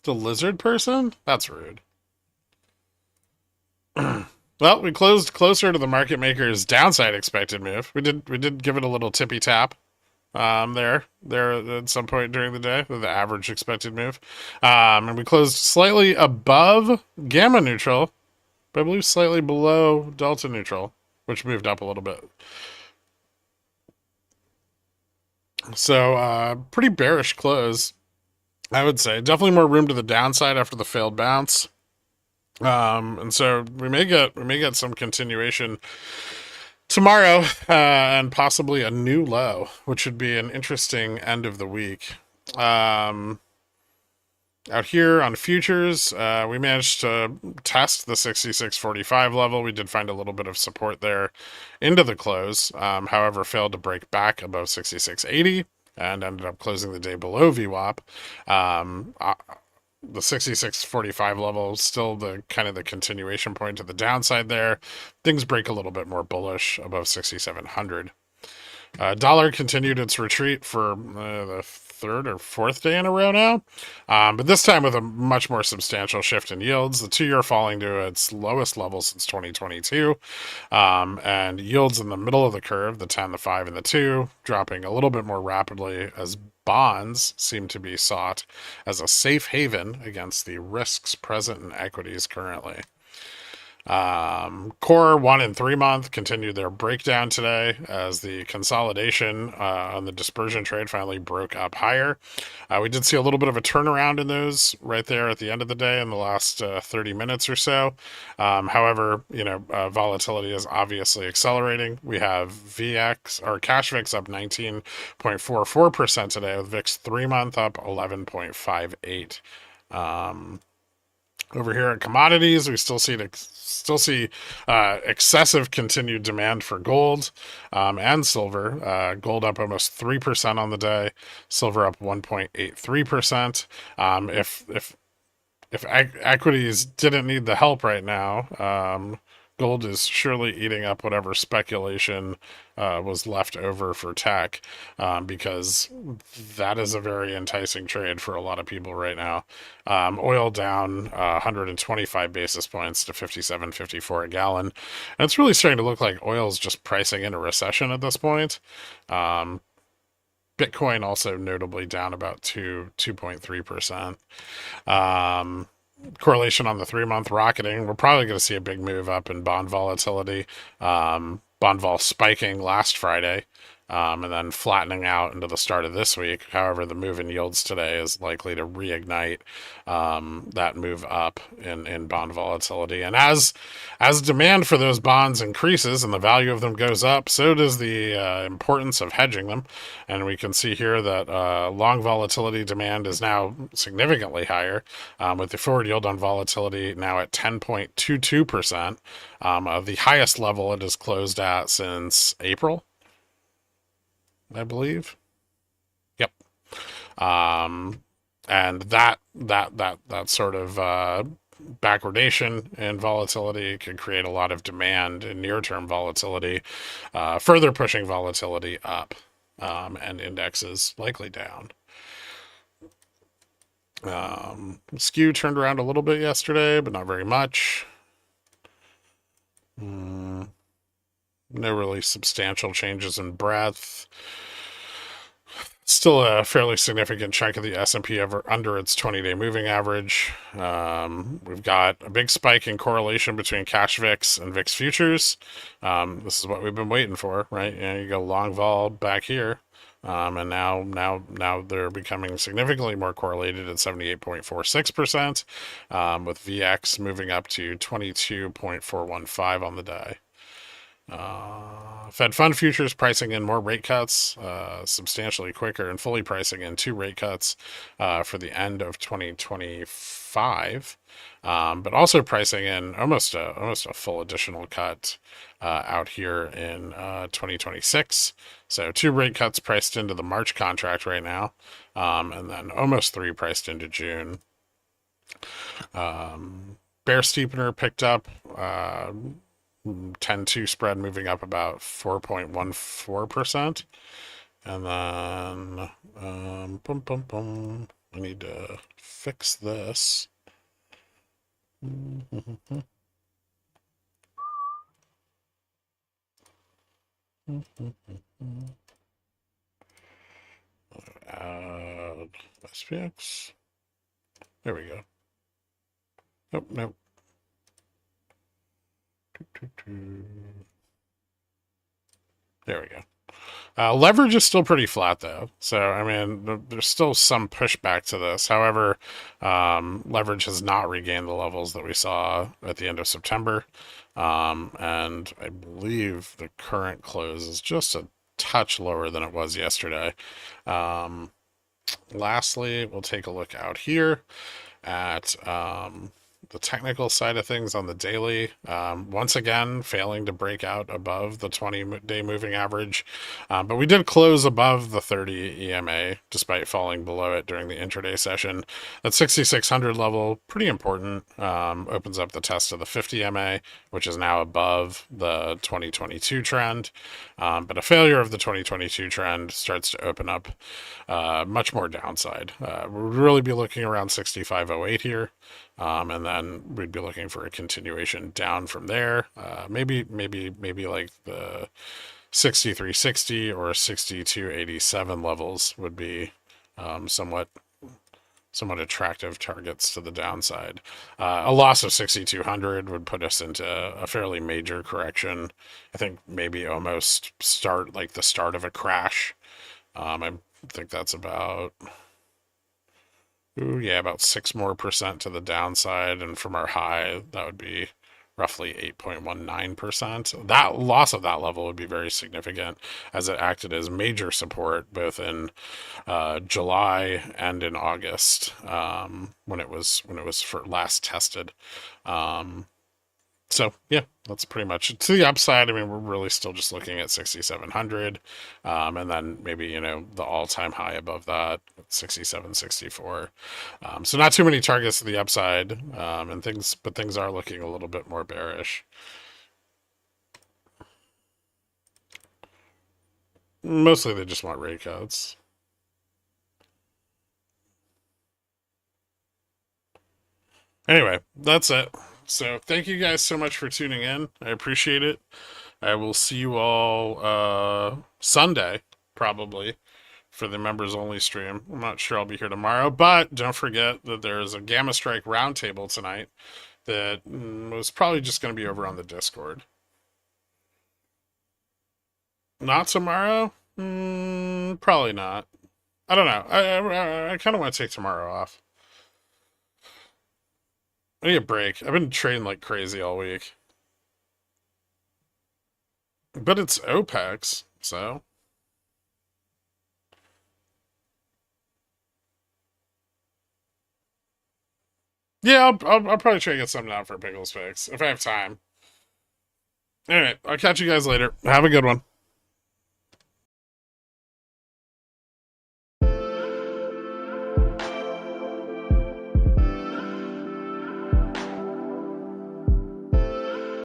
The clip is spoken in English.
The lizard person? That's rude. Well, we closed closer to the market maker's downside expected move. We did give it a little tippy tap there at some point during the day, the average expected move. And we closed slightly above gamma neutral, but I believe slightly below delta neutral, which moved up a little bit. So pretty bearish close, I would say. Definitely more room to the downside after the failed bounce. And so we may get some continuation tomorrow, and possibly a new low, which would be an interesting end of the week. Um, Out here on futures, we managed to test the 66.45 level. We did find a little bit of support there into the close, however, failed to break back above 66.80 and ended up closing the day below VWAP. The 66.45 level is still the kind of the continuation point to the downside there. Things break a little bit more bullish above 6,700. Dollar continued its retreat for the third or fourth day in a row now, but this time with a much more substantial shift in yields. The 2-year falling to its lowest level since 2022, and yields in the middle of the curve, the 10, the 5, and the 2, dropping a little bit more rapidly as bonds seem to be sought as a safe haven against the risks present in equities currently. Core 1 and 3 month continued their breakdown today as the consolidation on the dispersion trade finally broke up higher. We did see a little bit of a turnaround in those right there at the end of the day in the last 30 minutes or so. However, volatility is obviously accelerating. We have VX or cash VIX up 19.44% today, with VIX 3 month up 11.58. Over here at commodities, we still see excessive continued demand for gold and silver. Gold up almost 3% on the day, silver up 1.83%. If equities didn't need the help right now, gold is surely eating up whatever speculation was left over for tech, because that is a very enticing trade for a lot of people right now. Oil down 125 basis points to 57.54 a gallon. And it's really starting to look like oil is just pricing in a recession at this point. Bitcoin also notably down about 2.3%. Correlation on the 3 month rocketing. We're probably going to see a big move up in bond volatility. Bond vol spiking last Friday, and then flattening out into the start of this week. However, the move in yields today is likely to reignite that move up in bond volatility. And as demand for those bonds increases and the value of them goes up, so does the importance of hedging them. And we can see here that long volatility demand is now significantly higher, with the forward yield on volatility now at 10.22%, the highest level it has closed at since April, I believe. Yep. And that sort of backwardation and volatility can create a lot of demand in near-term volatility, further pushing volatility up, and indexes likely down. Skew turned around a little bit yesterday, but not very much. No really substantial changes in breadth. Still a fairly significant chunk of the S&P under its 20-day moving average. We've got a big spike in correlation between cash VIX and VIX futures. This is what we've been waiting for, right? You go long vol back here, and now they're becoming significantly more correlated at 78.46%, with VX moving up to 22.415 on the day. Fed fund futures pricing in more rate cuts, substantially quicker, and fully pricing in 2 rate cuts for the end of 2025, but also pricing in almost a full additional cut out here in 2026. So 2 rate cuts priced into the March contract right now, and then almost 3 priced into June. Bear steepener picked up. 10-2 spread moving up about 4.14%. And then, I need to fix this. Add SPX. There we go. Nope, nope. There we go. Leverage is still pretty flat, though. So, I mean, there's still some pushback to this. However, leverage has not regained the levels that we saw at the end of September. And I believe the current close is just a touch lower than it was yesterday. Lastly, we'll take a look out here at the technical side of things on the daily. Once again, failing to break out above the 20-day moving average. But we did close above the 30 EMA despite falling below it during the intraday session. That 6,600 level, pretty important, opens up the test of the 50 EMA, which is now above the 2022 trend. But a failure of the 2022 trend starts to open up much more downside. We'll really be looking around 6508 here. And then we'd be looking for a continuation down from there. Maybe like the 6360 or 6287 levels would be somewhat attractive targets to the downside. A loss of 6200 would put us into a fairly major correction. I think maybe almost the start of a crash. I think that's about about 6% more to the downside, and from our high, that would be roughly 8.19%. That loss of that level would be very significant, as it acted as major support both in July and in August, when it was last tested. So yeah, that's pretty much to the upside. I mean, we're really still just looking at 6,700, and then maybe the all-time high above that, 6764. So not too many targets to the upside, and things are looking a little bit more bearish. Mostly they just want rate cuts. Anyway, that's it. So thank you guys so much for tuning in. I appreciate it. I will see you all Sunday, probably, for the members only stream. I'm not sure I'll be here tomorrow, but don't forget that there's a Gamma Strike roundtable tonight that was probably just going to be over on the Discord. Not tomorrow? Probably not. I don't know. I kind of want to take tomorrow off. I need a break. I've been trading like crazy all week. But it's OPEX, so. Yeah, I'll probably try to get something out for Pickles Fix if I have time. Alright, I'll catch you guys later. Have a good one.